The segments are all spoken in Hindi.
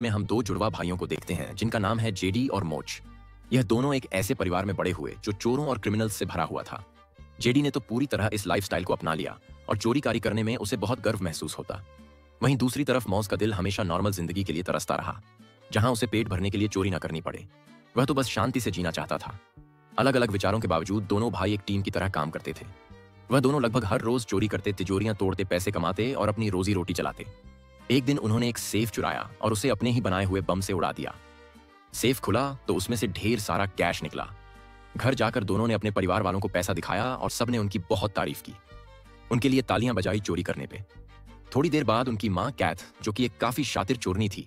में हम दो जुड़वा भाइयों को देखते हैं जिनका नाम है जेडी और मोच। यह दोनों एक ऐसे परिवार में बड़े हुए जो चोरों और क्रिमिनल्स से भरा हुआ था। जेडी ने तो पूरी तरह इस लाइफस्टाइल को अपना लिया और चोरी करने में उसे बहुत गर्व महसूस होता। वहीं दूसरी तरफ मौज का दिल हमेशा नॉर्मल जिंदगी के लिए तरसता रहा, जहां उसे पेट भरने के लिए चोरी न करनी पड़े। वह तो बस शांति से जीना चाहता था। अलग अलग विचारों के बावजूद दोनों भाई एक टीम की तरह काम करते थे। वह दोनों लगभग हर रोज चोरी करते, तिजोरियां तोड़ते, पैसे कमाते और अपनी रोजी रोटी चलाते। एक दिन उन्होंने एक सेफ चुराया और उसे अपने ही बनाए हुए बम से उड़ा दिया। सेफ खुला तो उसमें से ढेर सारा कैश निकला। घर जाकर दोनों ने अपने परिवार वालों को पैसा दिखाया और सबने उनकी बहुत तारीफ की। उनके लिए तालियां बजाई चोरी करने पे। थोड़ी देर बाद उनकी मां कैथ, जो कि एक काफी शातिर चोरनी थी,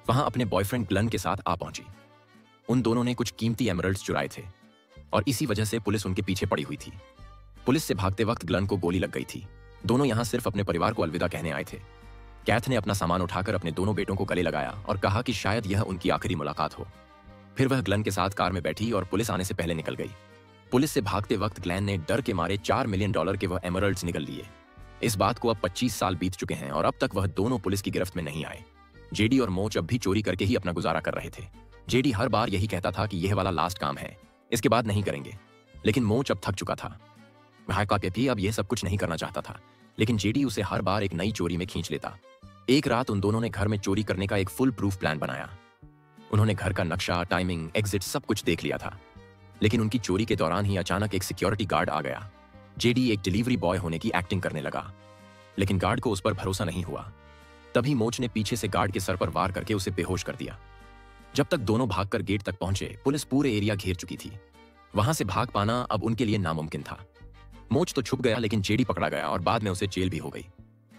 वहां अपने बॉयफ्रेंड ग्लन के साथ आ पहुंची। उन दोनों ने कुछ कीमती एमरल्ड्स चुराए थे और इसी वजह से पुलिस उनके पीछे पड़ी हुई थी। पुलिस से भागते वक्त ग्लन को गोली लग गई थी। दोनों यहां सिर्फ अपने परिवार को अलविदा कहने आए थे। कैथ ने अपना सामान उठाकर अपने दोनों बेटों को गले लगाया और कहा कि शायद यह उनकी आखिरी मुलाकात हो। फिर वह ग्लन के साथ कार में बैठी और पुलिस आने से पहले निकल गई। पुलिस से भागते वक्त ग्लेन ने डर के मारे $4 मिलियन के वह एमरल्ड्स निकल लिए। इस बात को अब 25 साल बीत चुके हैं और अब तक वह दोनों पुलिस की गिरफ्त में नहीं आए। जेडी और मोच अब भी चोरी करके ही अपना गुजारा कर रहे थे। जेडी हर बार यही कहता था कि यह वाला लास्ट काम है, इसके बाद नहीं करेंगे। लेकिन मोच अब थक चुका था। वह भी अब यह सब कुछ नहीं करना चाहता था, लेकिन जेडी उसे हर बार एक नई चोरी में खींच लेता। एक रात उन दोनों ने घर में चोरी करने का एक फुल प्रूफ प्लान बनाया। उन्होंने घर का नक्शा, टाइमिंग, एग्जिट सब कुछ देख लिया था। लेकिन उनकी चोरी के दौरान ही अचानक एक सिक्योरिटी गार्ड आ गया। जेडी एक डिलीवरी बॉय होने की एक्टिंग करने लगा, लेकिन गार्ड को उस पर भरोसा नहीं हुआ। तभी मोच ने पीछे से गार्ड के सर पर वार करके उसे बेहोश कर दिया। जब तक दोनों भागकर गेट तक पहुंचे, पुलिस पूरे एरिया घेर चुकी थी। वहां से भाग पाना अब उनके लिए नामुमकिन था। मोच तो छुप गया, लेकिन जेडी पकड़ा गया और बाद में उसे जेल भी हो गई।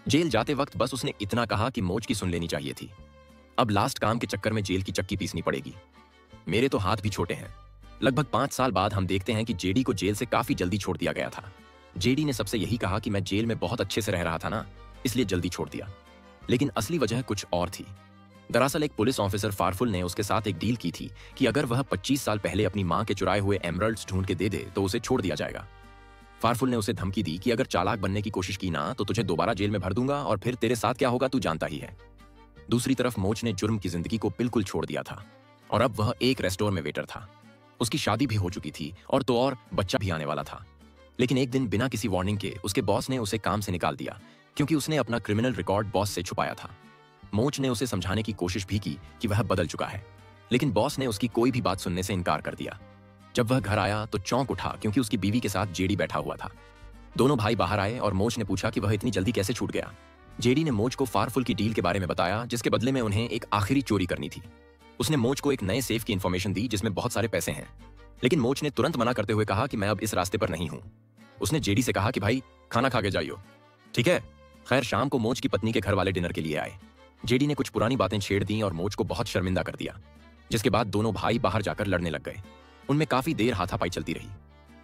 जेल जाते वक्त बस उसने इतना कहा कि मोच की सुन लेनी चाहिए थी। अब लास्ट काम के चक्कर में जेल की चक्की पीसनी पड़ेगी। मेरे तो हाथ भी छोटे हैं। लगभग 5 साल बाद हम देखते हैं कि जेडी को जेल से काफी जल्दी छोड़ दिया गया था। जेडी ने सबसे यही कहा कि मैं जेल में बहुत अच्छे से रह रहा था ना, इसलिए जल्दी छोड़ दिया। लेकिन असली वजह कुछ और थी। दरअसल एक पुलिस ऑफिसर फारफुल ने उसके साथ एक डील की थी कि अगर वह 25 साल पहले अपनी मां के चुराए हुए एमरल्ड्स ढूंढ के दे दे तो उसे छोड़ दिया जाएगा। फारफुल ने उसे धमकी दी कि अगर चालाक बनने की कोशिश की ना तो तुझे दोबारा जेल में भर दूंगा और फिर तेरे साथ क्या होगा तू जानता ही है। दूसरी तरफ मोच ने जुर्म की जिंदगी को बिल्कुल छोड़ दिया था और अब वह एक रेस्टोरेंट में वेटर था। उसकी शादी भी हो चुकी थी और तो और बच्चा भी आने वाला था। लेकिन एक दिन बिना किसी वार्निंग के उसके बॉस ने उसे काम से निकाल दिया, क्योंकि उसने अपना क्रिमिनल रिकॉर्ड बॉस से छुपाया था। मोच ने उसे समझाने की कोशिश भी की कि वह बदल चुका है, लेकिन बॉस ने उसकी कोई भी बात सुनने से इनकार कर दिया। जब वह घर आया तो चौंक उठा, क्योंकि उसकी बीवी के साथ जेडी बैठा हुआ था। दोनों भाई बाहर आए और मोच ने पूछा कि वह इतनी जल्दी कैसे छूट गया। जेडी ने मोच को फारफुल की डील के बारे में बताया, जिसके बदले में उन्हें एक आखिरी चोरी करनी थी। उसने मोच को एक नए सेफ की इंफॉर्मेशन दी जिसमें बहुत सारे पैसे हैं। लेकिन मोच ने तुरंत मना करते हुए कहा कि मैं अब इस रास्ते पर नहीं हूं। उसने जेडी से कहा कि भाई खाना खा के जाइयो, ठीक है। खैर शाम को मोच की पत्नी के घर वाले डिनर के लिए आए। जेडी ने कुछ पुरानी बातें छेड़ दी और मोच को बहुत शर्मिंदा कर दिया, जिसके बाद दोनों भाई बाहर जाकर लड़ने लग गए। उनमें काफी देर हाथापाई चलती रही।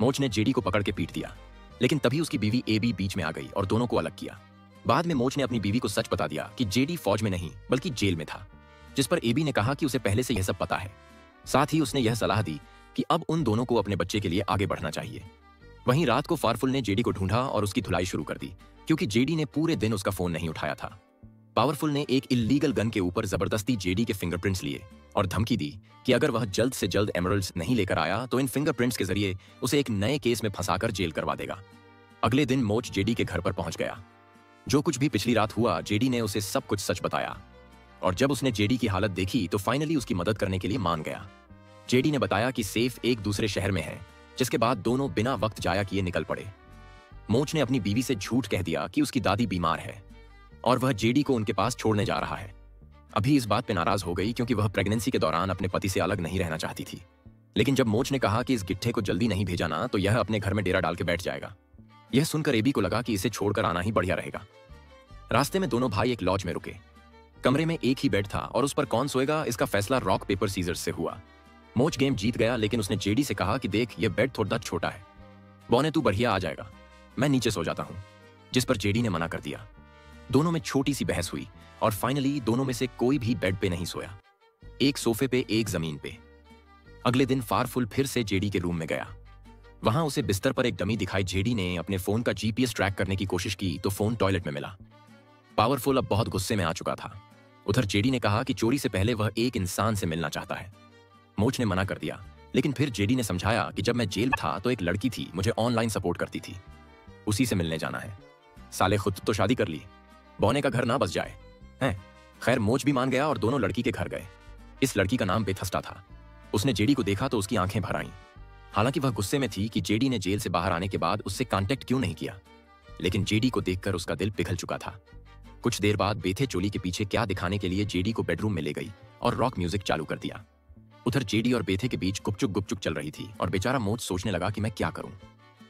मोच ने जेडी को पकड़ के पीट दिया, लेकिन तभी उसकी बीवी एबी बीच में आ गई और दोनों को अलग किया। बाद में मोच ने अपनी बीवी को सच बता दिया कि जेडी फौज में नहीं बल्कि जेल में था, जिस पर एबी ने कहा कि उसे पहले से यह सब पता है। साथ ही उसने यह सलाह दी कि अब उन दोनों को अपने बच्चे के लिए आगे बढ़ना चाहिए। वहीं रात को फारफुल ने जेडी को ढूंढा और उसकी धुलाई शुरू कर दी, क्योंकि जेडी ने पूरे दिन उसका फोन नहीं उठाया था। पावरफुल ने एक इल्लीगल गन के ऊपर जबरदस्ती जेडी के फिंगरप्रिंट्स लिए और धमकी दी कि अगर वह जल्द से जल्द एमरल्ड्स नहीं लेकर आया तो इन फिंगरप्रिंट्स के जरिए उसे एक नए केस में फंसाकर जेल करवा देगा। अगले दिन मोच जेडी के घर पर पहुंच गया। जो कुछ भी पिछली रात हुआ, जेडी ने उसे सब कुछ सच बताया और जब उसने जेडी की हालत देखी तो फाइनली उसकी मदद करने के लिए मान गया। जेडी ने बताया कि सेफ एक दूसरे शहर में है, जिसके बाद दोनों बिना वक्त जाया किए निकल पड़े। मोच ने अपनी बीवी से झूठ कह दिया कि उसकी दादी बीमार है और वह जेडी को उनके पास छोड़ने जा रहा है। अभी इस बात पे नाराज हो गई, क्योंकि वह प्रेगनेंसी के दौरान अपने पति से अलग नहीं रहना चाहती थी। लेकिन जब मोच ने कहा कि इस गिट्ठे को जल्दी नहीं भेजा ना तो यह अपने घर में डेरा डाल के बैठ जाएगा, यह सुनकर एबी को लगा कि इसे छोड़कर आना ही बढ़िया रहेगा। रास्ते में दोनों भाई एक लॉज में रुके। कमरे में एक ही बेड था और उस पर कौन सोएगा इसका फैसला रॉक पेपर सीजर्स से हुआ। मोच गेम जीत गया, लेकिन उसने जेडी से कहा कि देख यह बेड थोड़ा छोटा है, बौने तू बढ़िया आ जाएगा, मैं नीचे सो जाता हूं। जिस पर जेडी ने मना कर दिया। दोनों में छोटी सी बहस हुई और फाइनली दोनों में से कोई भी बेड पे नहीं सोया, एक सोफे पे एक जमीन पे। अगले दिन फारफुल फिर से जेडी के रूम में गया। वहां उसे बिस्तर पर एक डमी दिखाई। जेडी ने अपने फोन का जीपीएस ट्रैक करने की कोशिश की तो फोन टॉयलेट में मिला। पावरफुल अब बहुत गुस्से में आ चुका था। उधर जेडी ने कहा कि चोरी से पहले वह एक इंसान से मिलना चाहता है। मोच ने मना कर दिया, लेकिन फिर जेडी ने समझाया कि जब मैं जेल था तो एक लड़की थी, मुझे ऑनलाइन सपोर्ट करती थी, उसी से मिलने जाना है। साले खुद तो शादी कर ली, बौने का घर ना बस जाए हैं। खैर मोच भी मान गया और दोनों लड़की के घर गए। इस लड़की का नाम बेथस्टा था। उसने जेडी को देखा तो उसकी आंखें भर आईं। हालांकि वह गुस्से में थी कि जेडी ने जेल से बाहर आने के बाद उससे कांटेक्ट क्यों नहीं किया, लेकिन जेडी को देखकर उसका दिल पिघल चुका था। कुछ देर बाद बेथे चोली के पीछे क्या दिखाने के लिए जेडी को बेडरूम में ले गई और रॉक म्यूजिक चालू कर दिया। उधर जेडी और बेथे के बीच गुपचुप गुपचुप चल रही थी और बेचारा मोच सोचने लगा कि मैं क्या करूं।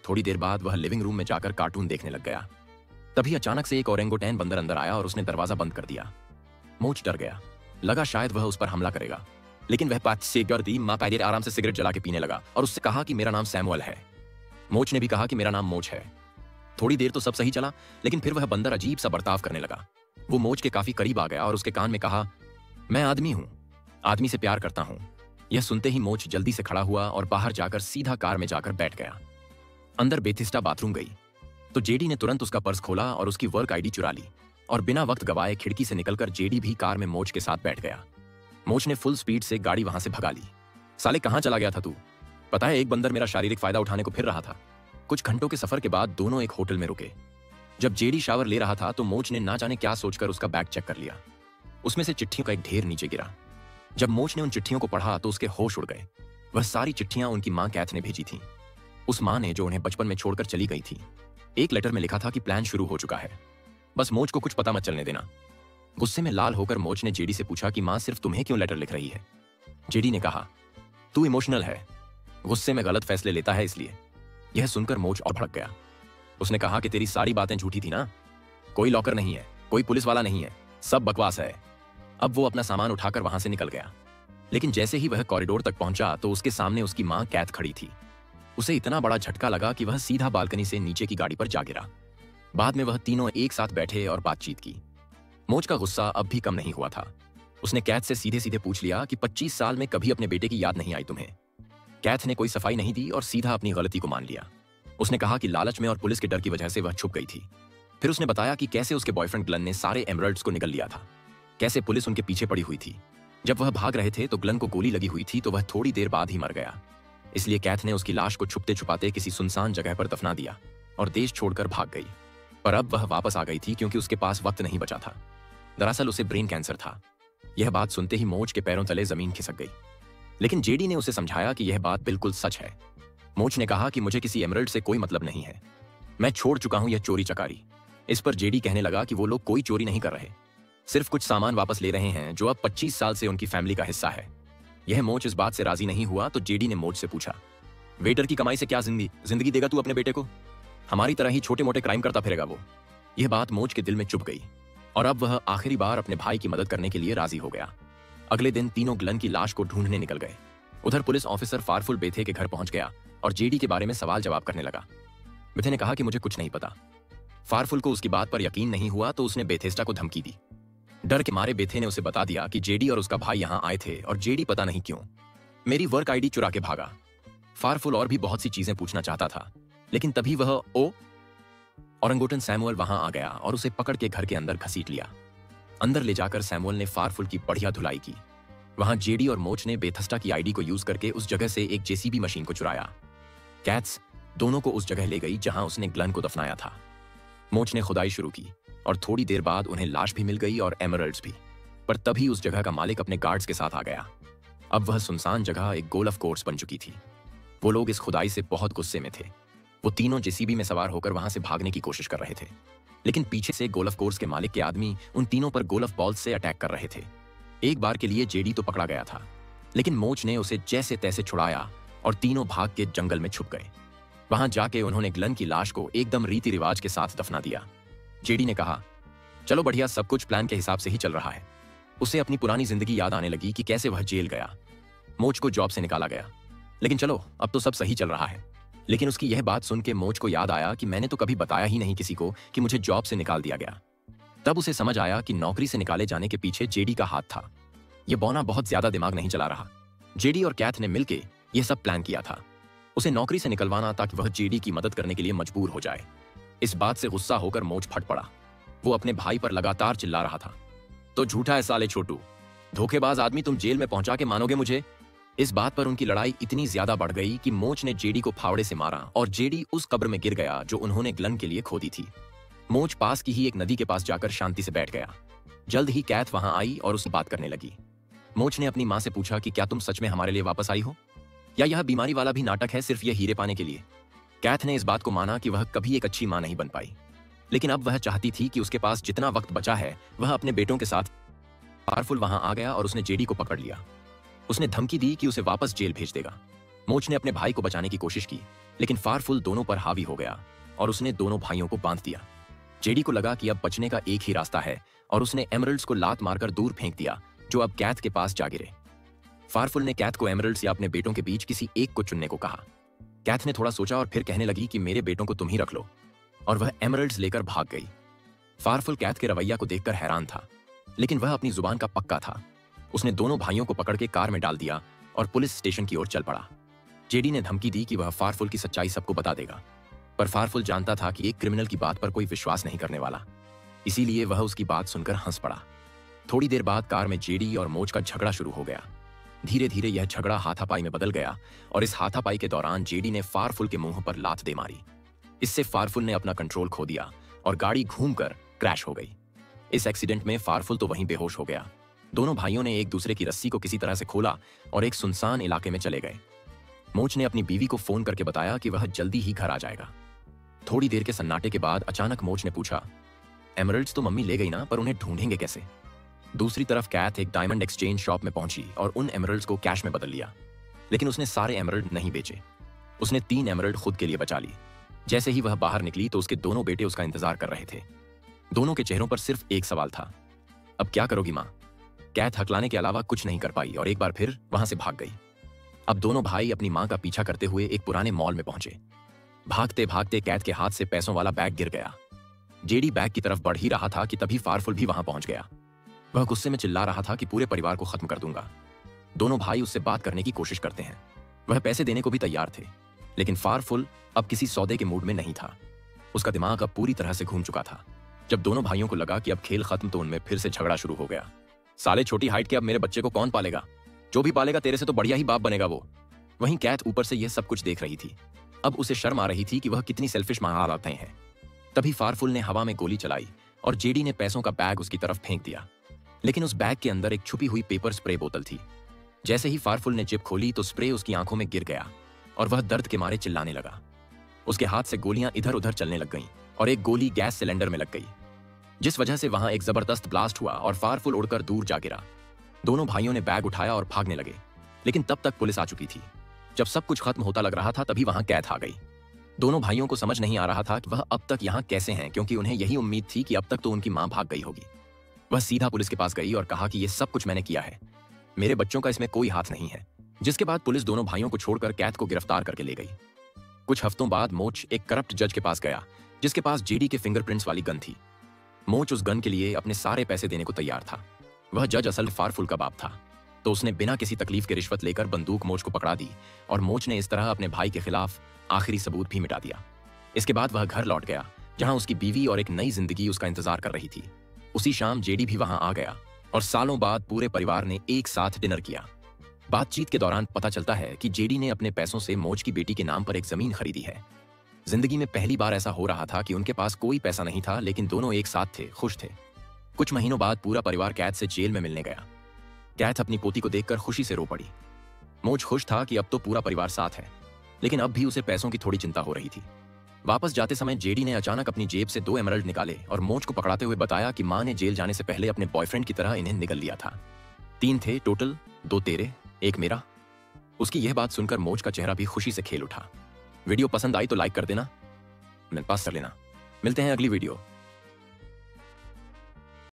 थोड़ी देर बाद वह लिविंग रूम में जाकर कार्टून देखने लग गया। तभी अचानक से एक ओरेंगोटैन बंदर अंदर आया और उसने दरवाजा बंद कर दिया। मोच डर गया, लगा शायद वह उस पर हमला करेगा, लेकिन वह पास से गर्दी माँ पैर आराम से सिगरेट जला के पीने लगा और उससे कहा कि मेरा नाम सैमुअल है। मोच ने भी कहा कि मेरा नाम मोच है। थोड़ी देर तो सब सही चला, लेकिन फिर वह बंदर अजीब सा बर्ताव करने लगा। वो मोच के काफी करीब आ गया और उसके कान में कहा, मैं आदमी हूं, आदमी से प्यार करता हूं। यह सुनते ही मोच जल्दी से खड़ा हुआ और बाहर जाकर सीधा कार में जाकर बैठ गया। अंदर बेथिस्टा बाथरूम गई तो जेडी ने तुरंत उसका पर्स खोला और उसकी वर्क आईडी चुरा ली और बिना वक्त गवाए खिड़की से निकलकर जेडी भी कार में मोच के साथ बैठ गया। मोच ने फुल स्पीड से गाड़ी वहां से भगा ली। साले कहां चला गया था तू? पता है एक बंदर मेरा शारीरिक फायदा उठाने को फिर रहा था। कुछ घंटों के सफर के बाद दोनों एक होटल में रुके। जब जेडी शावर ले रहा था तो मोच ने ना जाने क्या सोचकर उसका बैग चेक कर लिया। उसमें से चिट्ठियों का एक ढेर नीचे गिरा। जब मोच ने उन चिट्ठियों को पढ़ा तो उसके होश उड़ गए। वह सारी चिट्ठियां उनकी मां कैथ ने भेजी थी, उस मां ने जो उन्हें बचपन में छोड़कर चली गई थी। एक लेटर में लिखा था कि प्लान शुरू हो चुका है, बस मोच को कुछ पता मत चलने देना। गुस्से में लाल होकर मोच ने जेडी से पूछा कि मां सिर्फ तुम्हें क्यों लेटर लिख रही है? जेडी ने कहा, तू इमोशनल है, गुस्से में गलत फैसले लेता है इसलिए। यह सुनकर मोच और भड़क गया। उसने कहा कि तेरी सारी बातें झूठी थी ना, कोई लॉकर नहीं है, कोई पुलिस वाला नहीं है, सब बकवास है। अब वो अपना सामान उठाकर वहां से निकल गया, लेकिन जैसे ही वह कॉरिडोर तक पहुंचा तो उसके सामने उसकी मां कैथ खड़ी थी। उसे इतना बड़ा झटका लगा कि वह सीधा बालकनी से नीचे की गाड़ी पर जा गिरा। बाद में वह तीनों एक साथ बैठे और बातचीत की। मोच का गुस्सा अब भी कम नहीं हुआ था। उसने कैथ से सीधे सीधे पूछ लिया कि 25 साल में कभी अपने बेटे की याद नहीं आई तुम्हें? कैथ ने कोई सफाई नहीं दी और सीधा अपनी गलती को मान लिया। उसने कहा कि लालच में और पुलिस के डर की वजह से वह छुप गई थी। फिर उसने बताया कि कैसे उसके बॉयफ्रेंड ग्लन ने सारे एमरल्ड्स को निगल लिया था, कैसे पुलिस उनके पीछे पड़ी हुई थी। जब वह भाग रहे थे तो ग्लन को गोली लगी हुई थी तो वह थोड़ी देर बाद ही मर गया। इसलिए कैथ ने उसकी लाश को छुपते छुपाते किसी सुनसान जगह पर दफना दिया और देश छोड़कर भाग गई। पर अब वह वापस आ गई थी क्योंकि उसके पास वक्त नहीं बचा था। दरअसल उसे ब्रेन कैंसर था। यह बात सुनते ही मोच के पैरों तले जमीन खिसक गई, लेकिन जेडी ने उसे समझाया कि यह बात बिल्कुल सच है। मोच ने कहा कि मुझे किसी एमरल्ड से कोई मतलब नहीं है, मैं छोड़ चुका हूं यह चोरी चकारी। इस पर जेडी कहने लगा कि वो लोग कोई चोरी नहीं कर रहे, सिर्फ कुछ सामान वापस ले रहे हैं जो अब 25 साल से उनकी फैमिली का हिस्सा है। यह मोच इस बात से राजी नहीं हुआ तो जेडी ने मोच से पूछा, वेटर की कमाई से क्या जिंदगी देगा तू अपने बेटे को? हमारी तरह ही छोटे मोटे क्राइम करता फिरेगा वो। यह बात मोच के दिल में चुभ गई और अब वह आखिरी बार अपने भाई की मदद करने के लिए राजी हो गया। अगले दिन तीनों ग्लन की लाश को ढूंढने निकल गए। उधर पुलिस ऑफिसर फारफुल बेथे के घर पहुंच गया और जेडी के बारे में सवाल जवाब करने लगा। बेथे ने कहा कि मुझे कुछ नहीं पता। फारफुल को उसकी बात पर यकीन नहीं हुआ तो उसने बेथेस्टा को धमकी दी। डर के मारे बेथे ने उसे बता दिया कि जेडी और उसका भाई यहां आए थे और जेडी पता नहीं क्यों मेरी वर्क आईडी चुरा के भागा। फारफुल और भी बहुत सी चीजें पूछना चाहता था, लेकिन तभी वह ओरंगोटन सैमुअल वहां आ गया और उसे पकड़ के घर के अंदर घसीट लिया। अंदर ले जाकर सैमुअल ने फारफुल की बढ़िया धुलाई की। वहां जेडी और मोच ने बेथस्टा की आईडी को यूज करके उस जगह से एक जेसीबी मशीन को चुराया। कैथ्स दोनों को उस जगह ले गई जहां उसने ग्लन को दफनाया था। मोच ने खुदाई शुरू की और थोड़ी देर बाद उन्हें लाश भी मिल गई और एमरल्ड्स भी। पर तभी उस जगह का मालिक अपने गार्ड्स के साथ आ गया। अब वह सुनसान जगह एक गोल्फ कोर्स बन चुकी थी। वो लोग इस खुदाई से बहुत गुस्से में थे। वो तीनों जेसीबी में सवार होकर वहां से भागने की कोशिश कर रहे थे, लेकिन पीछे से गोल्फ कोर्स के मालिक के आदमी उन तीनों पर गोल्फ बॉल से अटैक कर रहे थे। एक बार के लिए जेडी तो पकड़ा गया था, लेकिन मोच ने उसे जैसे तैसे छुड़ाया और तीनों भाग के जंगल में छुप गए। वहां जाके उन्होंने ग्लन की लाश को एकदम रीति रिवाज के साथ दफना दिया। जेडी ने कहा, चलो बढ़िया, सब कुछ प्लान के हिसाब से ही चल रहा है। उसे अपनी पुरानी जिंदगी याद आने लगी कि कैसे वह जेल गया, मोच को जॉब से निकाला गया, लेकिन चलो अब तो सब सही चल रहा है। लेकिन उसकी यह बात सुन के मोच को याद आया कि मैंने तो कभी बताया ही नहीं किसी को कि मुझे जॉब से निकाल दिया गया। तब उसे समझ आया कि नौकरी से निकाले जाने के पीछे जेडी का हाथ था। यह बौना बहुत ज्यादा दिमाग नहीं चला रहा। जेडी और कैथ ने मिलकर यह सब प्लान किया था, उसे नौकरी से निकलवाना ताकि वह जेडी की मदद करने के लिए मजबूर हो जाए। इस बात से गुस्सा होकर मोच फट पड़ा। वो अपने भाई पर लगातार चिल्ला रहा था, तो झूठा है साले छोटू, धोखेबाज आदमी, तुम जेल में पहुंचा के मानोगे मुझे? इस बात पर उनकी लड़ाई इतनी ज्यादा बढ़ गई कि मोच ने जेडी को फावड़े से मारा और जेडी उस कब्र में गिर गया जो उन्होंने ग्लन के लिए खोदी थी। मोच पास की ही एक नदी के पास जाकर शांति से बैठ गया। जल्द ही कैथ वहां आई और उससे बात करने लगी। मोच ने अपनी मां से पूछा कि क्या तुम सच में हमारे लिए वापस आई हो, या यह बीमारी वाला भी नाटक है सिर्फ ये हीरे पाने के लिए? कैथ ने इस बात को माना कि वह कभी एक अच्छी मां नहीं बन पाई, लेकिन अब वह चाहती थी कि उसके पास जितना वक्त बचा है वह अपने बेटों के साथ। फारफुल वहां आ गया और उसने जेडी को पकड़ लिया। उसने धमकी दी कि उसे वापस जेल भेज देगा। मोच ने अपने भाई को बचाने की कोशिश की, लेकिन फारफुल दोनों पर हावी हो गया और उसने दोनों भाइयों को बांध दिया। जेडी को लगा कि अब बचने का एक ही रास्ता है और उसने एमरल्ड्स को लात मारकर दूर फेंक दिया, जो अब कैथ के पास जा गिरे। फारफुल ने कैथ को एमरल्ड्स या अपने बेटों के बीच किसी एक को चुनने को कहा। कैथ ने थोड़ा सोचा और फिर कहने लगी कि मेरे बेटों को तुम ही रख लो, और वह एमरल्ड्स लेकर भाग गई। फारफुल कैथ के रवैया को देखकर हैरान था, लेकिन वह अपनी जुबान का पक्का था। उसने दोनों भाइयों को पकड़ के कार में डाल दिया और पुलिस स्टेशन की ओर चल पड़ा। जेडी ने धमकी दी कि वह फारफुल की सच्चाई सबको बता देगा, पर फारफुल जानता था कि एक क्रिमिनल की बात पर कोई विश्वास नहीं करने वाला, इसीलिए वह उसकी बात सुनकर हंस पड़ा। थोड़ी देर बाद कार में जेडी और मोच का झगड़ा शुरू हो गया। धीरे धीरे यह झगड़ा हाथापाई में बदल गया और इस हाथापाई के दौरान जेडी ने फारफुल के मुंह पर लात दे मारी। इससे फारफुल ने अपना कंट्रोल खो दिया और गाड़ी घूमकर क्रैश हो गई। इस एक्सीडेंट में फारफुल तो वहीं बेहोश हो गया। दोनों भाइयों ने एक दूसरे की रस्सी को किसी तरह से खोला और एक सुनसान इलाके में चले गए। मोच ने अपनी बीवी को फोन करके बताया कि वह जल्दी ही घर आ जाएगा। थोड़ी देर के सन्नाटे के बाद अचानक मोच ने पूछा, एमरल्ड्स तो मम्मी ले गई ना, पर उन्हें ढूंढेंगे कैसे? दूसरी तरफ कैथ एक डायमंड एक्सचेंज शॉप में पहुंची और उन एमरल्ड्स को कैश में बदल लिया, लेकिन उसने सारे एमरल्ड नहीं बेचे। उसने 3 एमरल्ड खुद के लिए बचा ली। जैसे ही वह बाहर निकली तो उसके दोनों बेटे उसका इंतजार कर रहे थे। दोनों के चेहरों पर सिर्फ एक सवाल था, अब क्या करोगी मां? कैथ हकलाने के अलावा कुछ नहीं कर पाई और एक बार फिर वहां से भाग गई। अब दोनों भाई अपनी मां का पीछा करते हुए एक पुराने मॉल में पहुंचे। भागते भागते कैथ के हाथ से पैसों वाला बैग गिर गया। जेडी बैग की तरफ बढ़ ही रहा था कि तभी फारफुल भी वहां पहुंच गया। वह गुस्से में चिल्ला रहा था कि पूरे परिवार को खत्म कर दूंगा। दोनों भाई उससे बात करने की कोशिश करते हैं। वह पैसे देने को भी तैयार थे, लेकिन फारफुल अब किसी सौदे के मूड में नहीं था। उसका दिमाग अब पूरी तरह से घूम चुका था। जब दोनों भाइयों को लगा कि अब खेल खत्म तो उनमें फिर से झगड़ा शुरू हो गया। साले छोटी हाइट के, अब मेरे बच्चे को कौन पालेगा? जो भी पालेगा तेरे से तो बढ़िया ही बाप बनेगा वो। वहीं कैथ ऊपर से यह सब कुछ देख रही थी। अब उसे शर्म आ रही थी कि वह कितनी सेल्फिश महारातें हैं। तभी फारफुल ने हवा में गोली चलाई और जेडी ने पैसों का बैग उसकी तरफ फेंक दिया, लेकिन उस बैग के अंदर एक छुपी हुई पेपर स्प्रे बोतल थी। जैसे ही फारफुल ने जिप खोली तो स्प्रे उसकी आंखों में गिर गया और वह दर्द के मारे चिल्लाने लगा। उसके हाथ से गोलियां इधर उधर चलने लग गईं और एक गोली गैस सिलेंडर में लग गई, जिस वजह से वहां एक जबरदस्त ब्लास्ट हुआ और फारफुल उड़कर दूर जा गिरा। दोनों भाइयों ने बैग उठाया और भागने लगे, लेकिन तब तक पुलिस आ चुकी थी। जब सब कुछ खत्म होता लग रहा था तभी वहां कैथ आ गई। दोनों भाइयों को समझ नहीं आ रहा था कि वह अब तक यहां कैसे हैं, क्योंकि उन्हें यही उम्मीद थी कि अब तक तो उनकी मां भाग गई होगी। वह सीधा पुलिस के पास गई और कहा कि यह सब कुछ मैंने किया है, मेरे बच्चों का इसमें कोई हाथ नहीं है। जिसके बाद पुलिस दोनों भाइयों को छोड़कर कैथ को गिरफ्तार करके ले गई। कुछ हफ्तों बाद मोच एक करप्ट जज के पास गया, जिसके पास जेडी के फिंगरप्रिंट्स वाली गन थी। मोच उस गन के लिए अपने सारे पैसे देने को तैयार था। वह जज असल फारफुल का बाप था, तो उसने बिना किसी तकलीफ के रिश्वत लेकर बंदूक मोच को पकड़ा दी और मोच ने इस तरह अपने भाई के खिलाफ आखिरी सबूत भी मिटा दिया। इसके बाद वह घर लौट गया, जहां उसकी बीवी और एक नई जिंदगी उसका इंतजार कर रही थी। उसी शाम जेडी भी वहां आ गया और सालों बाद पूरे परिवार ने एक साथ डिनर किया। बातचीत के दौरान पता चलता है कि जेडी ने अपने पैसों से मोच की बेटी के नाम पर एक जमीन खरीदी है। जिंदगी में पहली बार ऐसा हो रहा था कि उनके पास कोई पैसा नहीं था, लेकिन दोनों एक साथ थे, खुश थे। कुछ महीनों बाद पूरा परिवार कैथ से जेल में मिलने गया। कैथ अपनी पोती को देखकर खुशी से रो पड़ी। मोच खुश था कि अब तो पूरा परिवार साथ है, लेकिन अब भी उसे पैसों की थोड़ी चिंता हो रही थी। वापस जाते समय जेडी ने अचानक अपनी जेब से 2 एमरल्ड निकाले और मोच को पकड़ाते हुए बताया कि मां ने जेल जाने से पहले अपने बॉयफ्रेंड की तरह इन्हें निगल लिया था। 3 थे टोटल, 2 तेरे, 1 मेरा। उसकी यह बात सुनकर मोच का चेहरा भी खुशी से खेल उठा। वीडियो पसंद आई तो लाइक कर देना, मेरे पास कर लेना। मिलते हैं अगली वीडियो।